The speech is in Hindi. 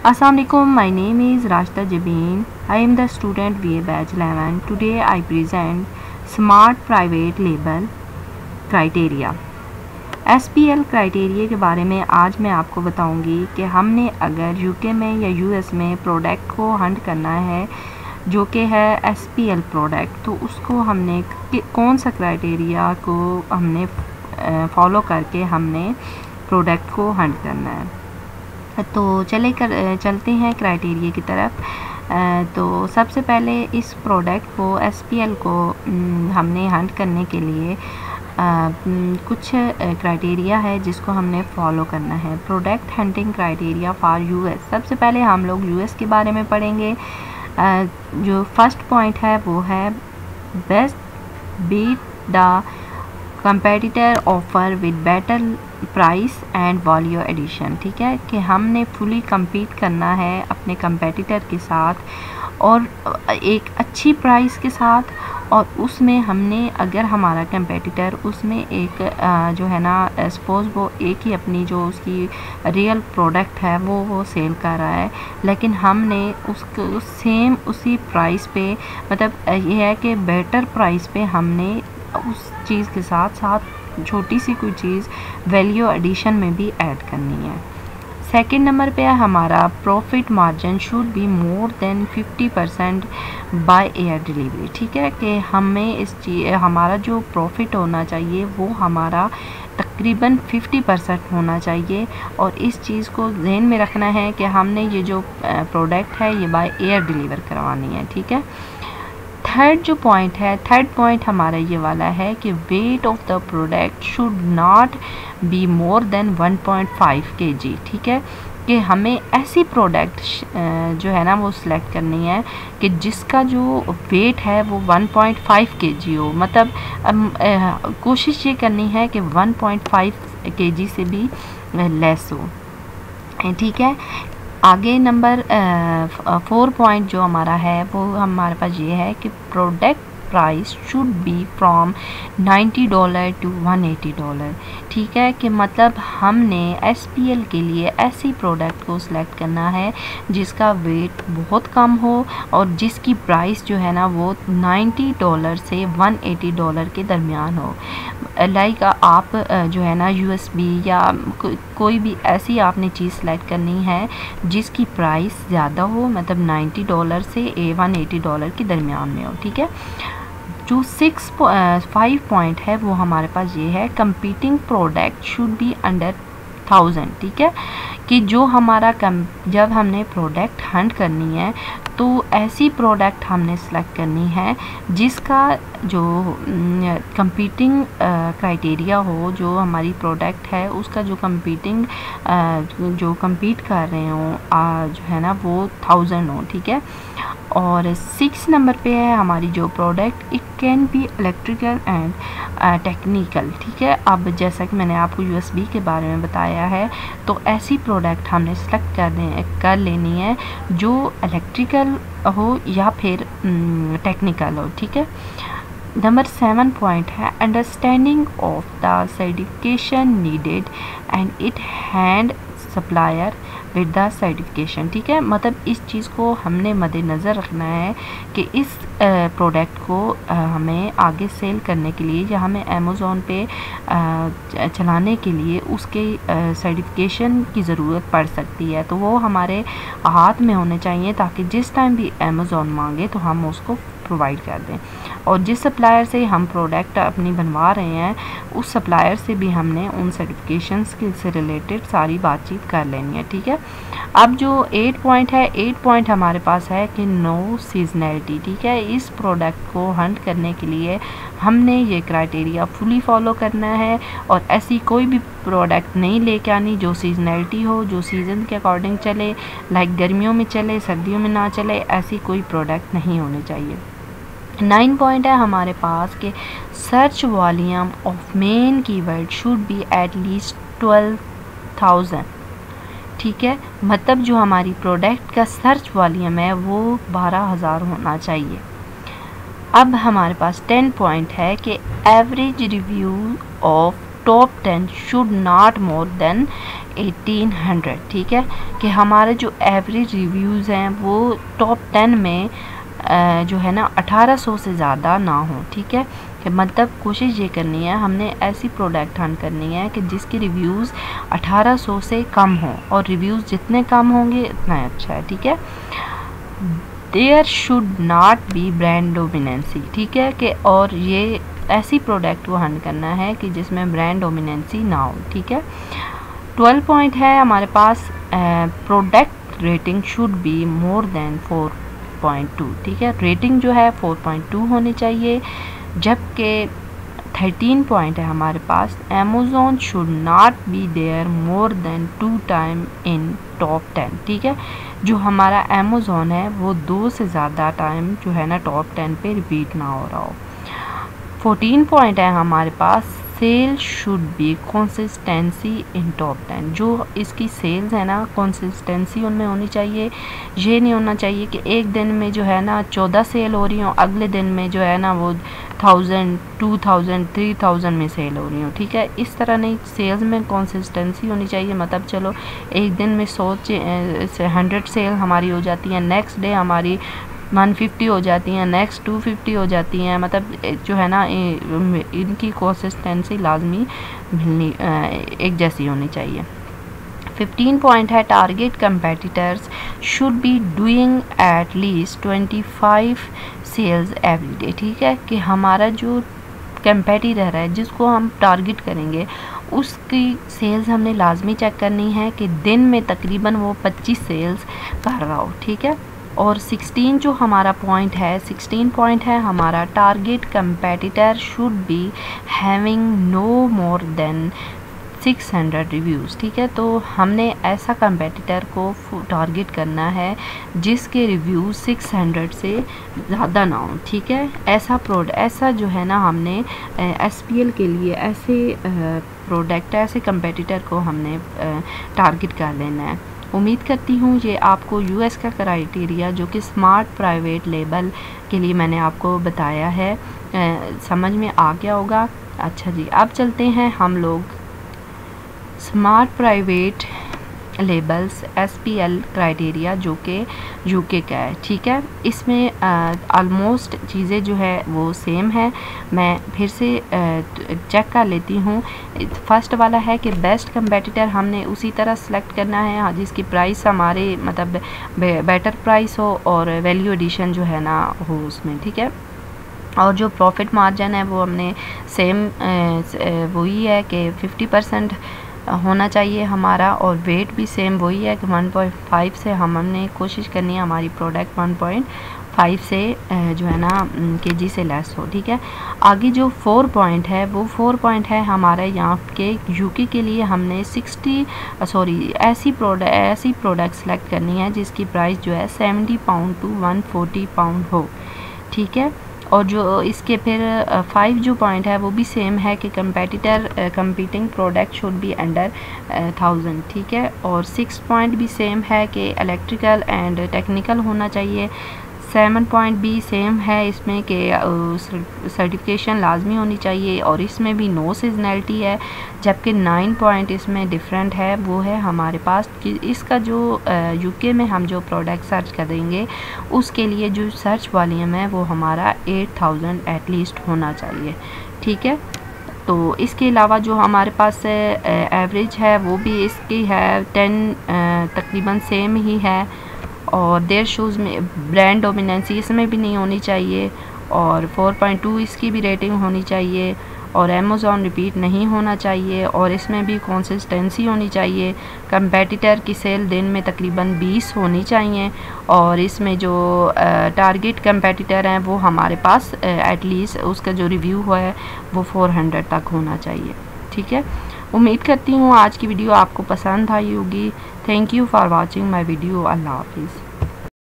Assalamualaikum, my name is Rashta Jabin. I am the student BA Batch 11. Today I present Smart Private Label Criteria. SPL criteria के बारे में आज मैं आपको बताऊंगी कि हमने अगर यूके में या यूएस में प्रोडक्ट को हंट करना है जो कि है SPL प्रोडक्ट, तो उसको हमने कौन सा क्राइटेरिया को हमने फॉलो करके हमने प्रोडक्ट को हंट करना है। तो चलते हैं क्राइटेरिया की तरफ। तो सबसे पहले इस प्रोडक्ट को SPL को हमने हंट करने के लिए कुछ क्राइटेरिया है जिसको हमने फॉलो करना है। Product hunting criteria for US. सबसे पहले हम लोग यूएस के बारे में पढ़ेंगे। जो फर्स्ट पॉइंट है वो है best beat the competitor offer with better price and value addition. ठीक है कि हमने फुली compete करना है अपने कंपेटिटर के साथ और एक अच्छी प्राइस के साथ, और उसमें हमने अगर हमारा कंपेटिटर उसमें एक जो है ना सपोज़ वो एक ही अपनी जो उसकी रियल प्रोडक्ट है वो सेल कर रहा है, लेकिन हमने उसको सेम उसी प्राइस पे, मतलब ये है कि बेटर प्राइस पे हमने उस चीज़ के साथ साथ छोटी सी कोई चीज़ वैल्यू एडिशन में भी ऐड करनी है। सेकंड नंबर पे है हमारा profit margin should be more then 50% by air delivery. ठीक है कि हमें हमारा जो प्रॉफिट होना चाहिए वो हमारा तकरीबन 50% होना चाहिए, और इस चीज़ को ध्यान में रखना है कि हमने ये जो प्रोडक्ट है ये बाय एयर डिलीवर करवानी है। ठीक है। थर्ड पॉइंट हमारा ये वाला है कि weight of the product should not B more then 1.5 kg। ठीक है कि हमें ऐसी प्रोडक्ट जो है ना वो सिलेक्ट करनी है कि जिसका जो वेट है वो 1.5 kg हो, मतलब कोशिश ये करनी है कि 1.5 kg से भी लेस हो। ठीक है। आगे नंबर 4 पॉइंट जो हमारा है वो हमारे पास ये है कि product price should be from $90 to $180। ठीक है कि मतलब हमने SPL के लिए ऐसी प्रोडक्ट को सिलेक्ट करना है जिसका वेट बहुत कम हो और जिसकी प्राइस जो है ना वो $90 से $180 के दरमियान हो। लाइक आप जो है ना USB या कोई भी ऐसी आपने चीज़ सेलेक्ट करनी है जिसकी प्राइस ज़्यादा हो, मतलब $90 से $180 के दरमियान में हो। ठीक है। जो 5 पॉइंट है वो हमारे पास ये है competing product should be under 1000। ठीक है कि जो हमारा जब हमने प्रोडक्ट हंट करनी है तो ऐसी प्रोडक्ट हमने सेलेक्ट करनी है जिसका जो कंपीटिंग क्राइटेरिया हो, जो हमारी प्रोडक्ट है उसका जो जो compete कर रहे हो जो है ना वो 1000 हो। ठीक है। और 6 नंबर पे है हमारी जो product it can be electrical and technical. ठीक है। अब जैसा कि मैंने आपको USB के बारे में बताया है, तो ऐसी प्रोडक्ट हमने सेलेक्ट कर लेनी है जो इलेक्ट्रिकल हो या फिर टेक्निकल हो। ठीक है। नंबर 7 पॉइंट है understanding of the certification needed and it hand supplier with the certification. ठीक है। मतलब इस चीज़ को हमने मद्देनज़र रखना है कि इस प्रोडक्ट को हमें आगे सेल करने के लिए या हमें अमेज़ॉन पे चलाने के लिए उसके सर्टिफिकेशन की ज़रूरत पड़ सकती है, तो वो हमारे हाथ में होने चाहिए ताकि जिस टाइम भी अमेज़ॉन मांगे तो हम उसको प्रोवाइड कर दें। और जिस सप्लायर से हम प्रोडक्ट अपनी बनवा रहे हैं उस सप्लायर से भी हमने उन सर्टिफिकेशंस से रिलेटेड सारी बातचीत कर लेनी है। ठीक है। अब जो 8 पॉइंट है, 8 पॉइंट हमारे पास है कि नो सीजनैलिटी। ठीक है। इस प्रोडक्ट को हंट करने के लिए हमने ये क्राइटेरिया फुली फॉलो करना है और ऐसी कोई भी प्रोडक्ट नहीं लेके आनी जो सीजनैलिटी हो, जो सीज़न के अकॉर्डिंग चले, लाइक गर्मियों में चले सर्दियों में ना चले, ऐसी कोई प्रोडक्ट नहीं होनी चाहिए। 9 पॉइंट है हमारे पास के search volume of main keyword should be at least 12,000। ठीक है। मतलब जो हमारी प्रोडक्ट का सर्च वॉल्यूम है वो 12,000 होना चाहिए। अब हमारे पास 10 पॉइंट है कि average review of top 10 should not more than 1800, ठीक है, कि हमारे जो एवरेज रिव्यूज़ हैं वो टॉप 10 में जो है ना 1800 से ज़्यादा ना हो, ठीक है, कि मतलब कोशिश ये करनी है, हमने ऐसी प्रोडक्ट हंट करनी है कि जिसकी रिव्यूज़ 1800 से कम हो, और रिव्यूज़ जितने कम होंगे उतना अच्छा है, ठीक है। There should not be brand dominancy, ठीक है, कि और ये ऐसी प्रोडक्ट को हंट करना है कि जिसमें ब्रांड डोमिनेंसी ना हो, ठीक है। 12 पॉइंट है हमारे पास, product rating should be more than 4.2, ठीक है, रेटिंग जो है 4.2 होनी चाहिए। जबकि 13 पॉइंट है हमारे पास, Amazon should not be there more than 2 time in top 10, ठीक है, जो हमारा अमेज़ॉन है वो 2 से ज़्यादा टाइम जो है ना टॉप 10 पे रिपीट ना हो रहा हो। 14 पॉइंट है हमारे पास, sale should be consistency in top 10, जो इसकी सेल्स है ना कंसिस्टेंसी उनमें होनी चाहिए। ये नहीं होना चाहिए कि एक दिन में जो है ना 14 सेल हो रही हो, अगले दिन में जो है ना वो 1000, 2000, 3000 में सेल हो रही हो, ठीक है, इस तरह नहीं, सेल्स में कंसिस्टेंसी होनी चाहिए। मतलब चलो एक दिन में 100 सेल हमारी हो जाती है, नेक्स्ट डे हमारी 150 हो जाती हैं, नेक्स्ट 250 हो जाती हैं, मतलब जो है ना इनकी कंसिस्टेंसी लाजमी मिलनी एक जैसी होनी चाहिए। 15 पॉइंट है, target competitors should be doing at least 25 sales every day, ठीक है, कि हमारा जो कंपेटिटर है जिसको हम टारगेट करेंगे उसकी सेल्स हमने लाजमी चेक करनी है कि दिन में तकरीबन वो 25 सेल्स कर रहा हो, ठीक है। और 16 जो हमारा पॉइंट है, 16 पॉइंट है हमारा, target competitor should be having no more than 600 reviews, ठीक है, तो हमने ऐसा कंपेटिटर को टारगेट करना है जिसके रिव्यू 600 से ज़्यादा ना हो, ठीक है। ऐसा जो है ना हमने SPL के लिए ऐसे प्रोडक्ट, ऐसे कंपेटिटर को हमने टारगेट कर लेना है। उम्मीद करती हूँ ये आपको US का क्राइटेरिया जो कि स्मार्ट प्राइवेट लेबल के लिए मैंने आपको बताया है समझ में आ गया होगा। अच्छा जी, अब चलते हैं हम लोग smart private labels SPL criteria जो कि UK का है, ठीक है। इसमें ऑलमोस्ट चीज़ें जो है वो सेम है, मैं फिर से चेक कर लेती हूँ। फर्स्ट वाला है कि बेस्ट कंपेटिटर हमने उसी तरह सेलेक्ट करना है जिसकी प्राइस हमारे मतलब बेटर प्राइस हो और वैल्यू एडिशन जो है ना हो उसमें, ठीक है। और जो प्रॉफिट मार्जिन है वो हमने सेम वही है कि 50% होना चाहिए हमारा, और वेट भी सेम वही है कि 1.5 से हमने कोशिश करनी है हमारी प्रोडक्ट 1.5 से जो है ना kg से लेस हो, ठीक है। आगे जो 4 पॉइंट है वो 4 पॉइंट है हमारे यहाँ के UK के लिए हमने ऐसी प्रोडक्ट सेलेक्ट करनी है जिसकी प्राइस जो है 70 पाउंड टू 140 पाउंड हो, ठीक है। और जो इसके फिर 5 जो पॉइंट है वो भी सेम है कि competing product should be under 1000, ठीक है। और 6 पॉइंट भी सेम है कि इलेक्ट्रिकल एंड टेक्निकल होना चाहिए। 7 पॉइंट भी सेम है इसमें कि सर्टिफिकेशन लाजमी होनी चाहिए और इसमें भी नो सीजनैलिटी है। जबकि 9 पॉइंट इसमें डिफरेंट है, वो है हमारे पास कि इसका जो UK में हम जो प्रोडक्ट सर्च करेंगे उसके लिए जो सर्च वॉल्यूम है वो हमारा 8000 एटलीस्ट होना चाहिए, ठीक है। तो इसके अलावा जो हमारे पास एवरेज है वो भी इसकी है 10 तकरीबन सेम ही है। और देयर शूज़ में ब्रांड डोमिनेंसी इसमें भी नहीं होनी चाहिए, और 4.2 इसकी भी रेटिंग होनी चाहिए, और अमेज़ॉन रिपीट नहीं होना चाहिए, और इसमें भी कंसिस्टेंसी होनी चाहिए। कंपेटिटर की सेल दिन में तकरीबन 20 होनी चाहिए, और इसमें जो टारगेट कंपेटिटर हैं वो हमारे पास एटलीस्ट उसका जो रिव्यू है वो 400 तक होना चाहिए, ठीक है। उम्मीद करती हूँ आज की वीडियो आपको पसंद आई होगी। Thank you for watching my video. अल्लाह हाफिज़।